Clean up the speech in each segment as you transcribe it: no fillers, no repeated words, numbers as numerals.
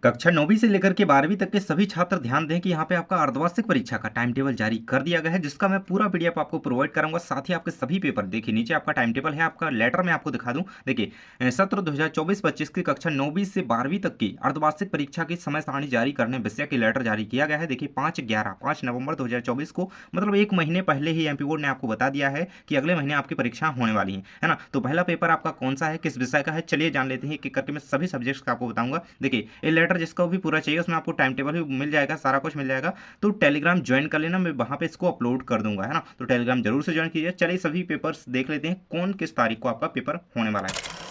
कक्षा 9वीं से लेकर के 12वीं तक के सभी छात्र ध्यान दें कि यहाँ पे आपका अर्धवार्षिक परीक्षा का टाइम टेबल जारी कर दिया गया है, जिसका मैं पूरा पीडीएफ आपको प्रोवाइड कराऊंगा। साथ ही आपके सभी पेपर देखिए, नीचे आपका टाइम टेबल है, आपका लेटर में आपको दिखा दूं। देखिए, सत्र 2024-25 की कक्षा 9वीं से 12वीं तक की अर्धवार्षिक परीक्षा की समय सारणी जारी करने विषय की लेटर जारी किया गया है। देखिए 5 नवंबर 2024 को, मतलब एक महीने पहले ही एमपी बोर्ड ने आपको बता दिया है कि अगले महीने आपकी परीक्षा होने वाली है ना। तो पहला पेपर आपका कौन सा है, किस विषय का है, चलिए जान लेते हैं। एक एक करके मैं सभी सब्जेक्ट्स का आपको बताऊंगा। देखिए, ये लेटर जिसका भी पूरा चाहिए उसमें आपको टाइम टेबल भी मिल जाएगा, सारा कुछ मिल जाएगा। तो टेलीग्राम ज्वाइन कर लेना, मैं वहां पे इसको अपलोड कर दूंगा, है ना। तो टेलीग्राम जरूर से ज्वाइन कीजिए। चलिए सभी पेपर्स देख लेते हैं, कौन किस तारीख को आपका पेपर होने वाला है।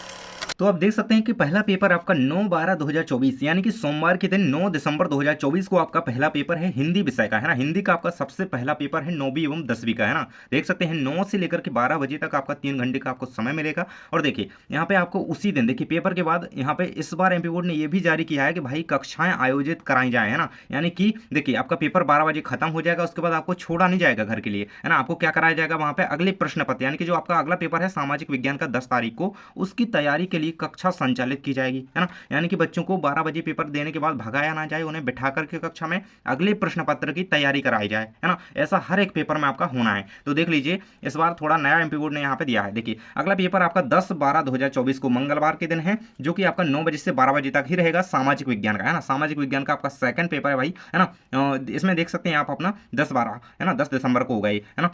तो आप देख सकते हैं कि पहला पेपर आपका 9/12/2024 यानी कि सोमवार के दिन 9 दिसंबर 2024 को आपका पहला पेपर है हिंदी विषय का, है ना। हिंदी का आपका सबसे पहला पेपर है 9वीं एवं 10वीं का, है ना। देख सकते हैं 9 से लेकर के 12 बजे तक आपका 3 घंटे का आपको समय मिलेगा। और देखिए यहाँ पे आपको उसी दिन, देखिए पेपर के बाद यहाँ पे इस बार एमपी बोर्ड ने यह भी जारी किया है कि भाई कक्षाएं आयोजित कराई जाए, है ना। यानी कि देखिए आपका पेपर 12 बजे खत्म हो जाएगा, उसके बाद आपको छोड़ा नहीं जाएगा घर के लिए, है ना। आपको क्या कराया जाएगा वहां पे, अगले प्रश्न पत्र, यानी कि जो आपका अगला पेपर है सामाजिक विज्ञान का 10 तारीख को, उसकी तैयारी के लिए कक्षा संचालित की जाएगी, है ना। यानी कि बच्चों को 12 बजे पेपर देने के बाद भगाया ना जाए, उन्हें बिठा करके कक्षा में अगले प्रश्न पत्र की तैयारी कराई जाए, है ना। ऐसा हर एक पेपर में आपका होना है। तो देख लीजिए इस बार थोड़ा नया एमपी बोर्ड ने यहाँ पे दिया है। देखिए अगला पेपर आपका 10/12/2024 को मंगलवार के दिन है, जो कि आपका 9 बजे से 12 बजे तक ही रहेगा, सामाजिक विज्ञान का, है ना। सामाजिक विज्ञान का आपका सेकंड पेपर है भाई, है ना। इसमें देख सकते हैं आप अपना 10/12, है ना, 10 दिसंबर को हो गई, है ना।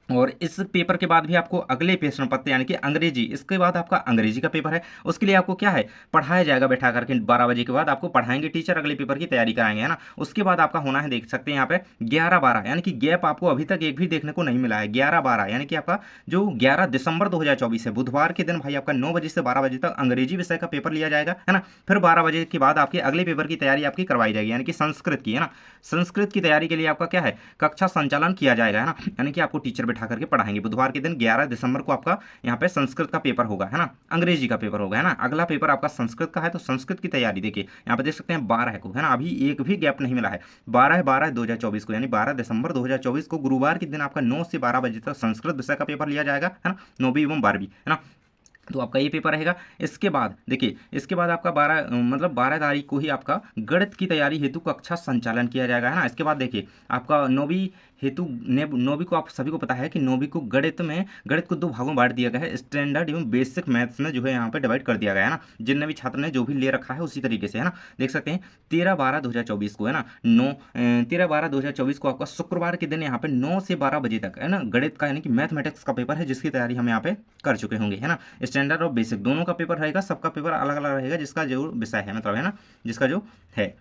और इस पेपर के बाद भी आपको अगले प्रश्न पत्र यानी कि अंग्रेजी, इसके बाद आपका अंग्रेजी का पेपर है। उसके लिए आपको क्या है, पढ़ाया जाएगा बैठा करके, 12 बजे के बाद आपको पढ़ाएंगे टीचर, अगले पेपर की तैयारी कराएंगे, है ना। उसके बाद आपका होना है, देख सकते हैं यहाँ पे 11/12, यानी कि गैप आपको अभी तक एक भी देखने को नहीं मिला है। 11/12 यानी कि आपका जो 11 दिसंबर 2024 है, बुधवार के दिन भाई आपका 9 बजे से 12 बजे तक अंग्रेजी विषय का पेपर लिया जाएगा, है ना। फिर 12 बजे के बाद आपके अगले पेपर की तैयारी आपकी करवाई जाएगी, यानी कि संस्कृत की, है ना। संस्कृत की तैयारी के लिए आपका क्या है, कक्षा संचालन किया जाएगा, है ना। यानी कि आपको टीचर बैठा करके पढ़ाएंगे। बुधवार के दिन 11 दिसंबर को आपका यहाँ पे संस्कृत का पेपर होगा, है ना, अंग्रेजी का पेपर होगा, है ना। अगला पेपर आपका संस्कृत का है, तो संस्कृत की तैयारी देखिए यहाँ पे देख सकते हैं 12 को, है ना, अभी एक भी गैप नहीं मिला है। 12/12/2024 को, यानी 12 दिसंबर 2024 को गुरुवार के दिन आपका 9 से 12 बजे तक संस्कृत विषय का पेपर लिया जाएगा, है ना, 9वीं एवं 12वीं, है ना। तो आपका ये पेपर रहेगा। इसके बाद देखिए, इसके बाद आपका 12 तारीख को ही आपका गणित की तैयारी हेतु कक्षा संचालन किया जाएगा, है ना। इसके बाद देखिए आपका 9वीं हेतु 9वीं को, आप सभी को पता है कि 9वीं को गणित को 2 भागों में बांट दिया गया है, स्टैंडर्ड एवं बेसिक मैथ्स में जो है यहाँ पे डिवाइड कर दिया गया है ना। जितने भी छात्र ने जो भी ले रखा है उसी तरीके से, है ना। देख सकते हैं 13/12/2024 को, है ना, 13/12/2024 को आपका शुक्रवार के दिन यहाँ पे 9 से 12 बजे तक, है ना, गणित का यानी कि मैथमेटिक्स का पेपर है, जिसकी तैयारी हम यहाँ पे कर चुके होंगे, है ना। स्टैंडर्ड और बेसिक दोनों का पेपर रहेगा, सबका पेपर अलग अलग रहेगा, जिसका जो विषय है, मतलब, है ना, जिसका जो है।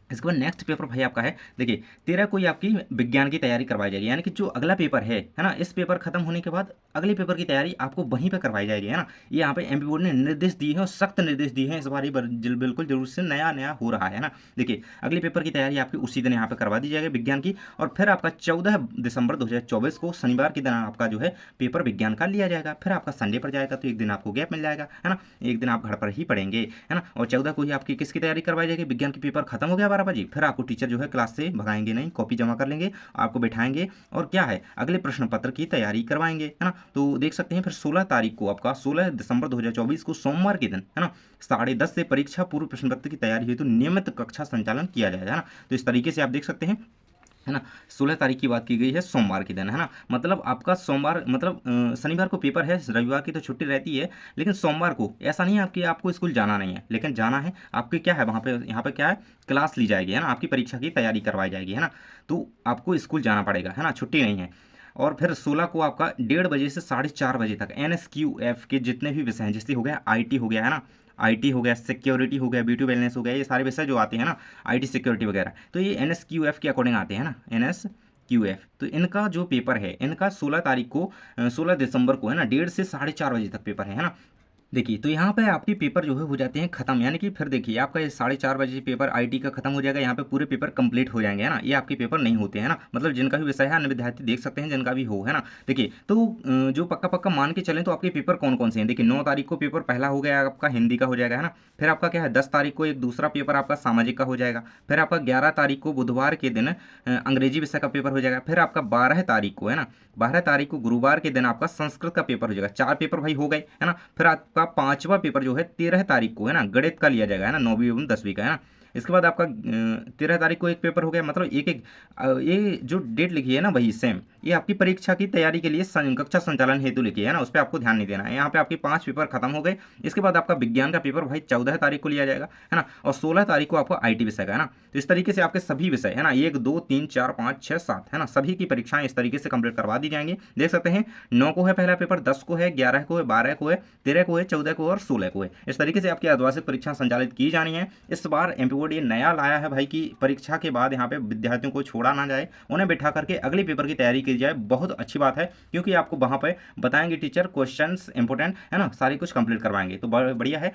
इसके बाद नेक्स्ट पेपर भाई आपका है, देखिए 13 को ही आपकी विज्ञान की तैयारी करवाई जाएगी, यानी कि जो अगला पेपर है ना, इस पेपर खत्म होने के बाद अगले पेपर की तैयारी आपको वहीं पे करवाई जाएगी, है ना। ये यहाँ पे एमपी बोर्ड ने निर्देश दिए हैं और सख्त निर्देश दिए हैं, इस बार ये बिल्कुल जरूर से नया नया हो रहा है ना। देखिए अगले पेपर की तैयारी आपकी उसी दिन यहाँ पे करवा दी जाएगी विज्ञान की। और फिर आपका 14 दिसंबर 2024 को शनिवार के दिन आपका जो है पेपर विज्ञान का लिया जाएगा। फिर आपका संडे पर जाएगा, तो एक दिन आपको गैप मिल जाएगा, है ना, एक दिन आप घर पर ही पढ़ेंगे, है ना। और 14 को ही आपकी किसकी तैयारी करवाई जाएगी, विज्ञान की पेपर खत्म हो गया 12 बजे, फिर आपको टीचर जो है क्लास से भगाएंगे नहीं, कॉपी जमा कर लेंगे, आपको बैठाएंगे और क्या है, अगले प्रश्न पत्र की तैयारी करवाएंगे, है ना। तो देख सकते हैं फिर 16 तारीख को आपका 16 दिसंबर 2024 को सोमवार के दिन, है ना, 10:30 से परीक्षा पूर्व प्रश्न पत्र की तैयारी हेतु नियमित कक्षा संचालन किया जाएगा, है ना। तो इस तरीके से आप देख सकते हैं, है ना। 16 तारीख की बात की गई है, सोमवार के दिन, है ना। मतलब आपका सोमवार, मतलब शनिवार को पेपर है, रविवार की तो छुट्टी रहती है, लेकिन सोमवार को ऐसा नहीं है आपकी आपको स्कूल जाना नहीं है, लेकिन जाना है। आपकी क्या है वहाँ पे, यहाँ पे क्या है, क्लास ली जाएगी, है ना, आपकी परीक्षा की तैयारी करवाई जाएगी, है ना। तो आपको स्कूल जाना पड़ेगा, है ना, छुट्टी नहीं है। और फिर 16 को आपका 1:30 बजे से 4:30 बजे तक NSQF के जितने भी विषय हैं, जैसे हो गया IT हो गया, है ना, IT हो गया, सिक्योरिटी हो गया, ब्यूटी वेलनेस हो गया, ये सारे विषय जो आते हैं ना, IT सिक्योरिटी वगैरह, तो ये NSQF के अकॉर्डिंग आते हैं ना, NSQF। तो इनका जो पेपर है, इनका 16 तारीख को, 16 दिसंबर को, है ना, 1:30 से 4:30 बजे तक पेपर है ना। देखिए तो यहाँ पे आपके पेपर जो है हो जाते हैं खत्म, यानी कि फिर देखिए आपका ये 4:30 बजे पेपर IT का खत्म हो जाएगा, यहाँ पे पूरे पेपर कंप्लीट हो जाएंगे, है ना। ये आपके पेपर नहीं होते हैं ना, मतलब जिनका भी विषय है, अन्य विद्यार्थी देख सकते हैं जिनका भी हो, है ना। देखिए तो जो पक्का पक्का मान के चलें तो आपके पेपर कौन कौन से हैं। देखिए 9 तारीख को पेपर पहला हो गया आपका हिंदी का हो जाएगा, है ना। फिर आपका क्या है, 10 तारीख को एक दूसरा पेपर आपका सामाजिक का हो जाएगा। फिर आपका 11 तारीख को बुधवार के दिन अंग्रेजी विषय का पेपर हो जाएगा। फिर आपका 12 तारीख को, है ना, 12 तारीख को गुरुवार के दिन आपका संस्कृत का पेपर हो जाएगा। 4 पेपर भाई हो गए, है ना। फिर आपका 5वां पेपर जो है 13 तारीख को, है ना, गणित का लिया जाएगा, है ना, 9वीं एवं 10वीं का, है ना। इसके बाद आपका 13 तारीख को एक पेपर हो गया, मतलब एक एक ये जो डेट लिखी है ना वही सेम, ये आपकी परीक्षा की तैयारी के लिए कक्षा संचालन हेतु लिखी है ना, उस पर आपको ध्यान नहीं देना है। यहाँ पे आपके 5 पेपर खत्म हो गए। इसके बाद आपका विज्ञान का पेपर भाई 14 तारीख को लिया जाएगा, है ना, और 16 तारीख को आपको IT विषय का, है ना। तो इस तरीके से आपके सभी विषय, है ना, 1 2 3 4 5 6 7, है ना, सभी की परीक्षाएं इस तरीके से कंप्लीट करवा दी जाएंगी। देख सकते हैं 9 को है पहला पेपर, 10 को है, 11 को है, 12 को है, 13 को है, 14 को और 16 को है। इस तरीके से आपकी अर्धवार्षिक परीक्षा संचालित की जानी है। इस बार एमपी बोर्ड ये नया लाया है भाई कि परीक्षा के बाद यहाँ पे विद्यार्थियों को छोड़ा ना जाए, उन्हें बैठा करके अगले पेपर की तैयारी की जाए। बहुत अच्छी बात है, क्योंकि आपको वहाँ पे बताएंगे टीचर, क्वेश्चंस इंपोर्टेंट, है ना, सारी कुछ कंप्लीट करवाएंगे, तो बढ़िया है।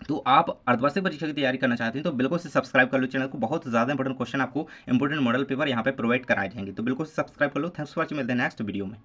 तो आप अर्धवार्षिक परीक्षा की तैयारी करना चाहते हैं तो बिल्कुल से सब्सक्राइब कर लो चैनल को। बहुत ज़्यादा इंपॉर्टेंट क्वेश्चन आपको इंपॉर्टेंट मॉडल पेपर यहाँ पे प्रोवाइड कराए जाएंगे, तो बिल्कुल से सब्सक्राइब कर लो। थैंक्स फॉर वॉचिंग, मिलते हैं नेक्स्ट वीडियो में।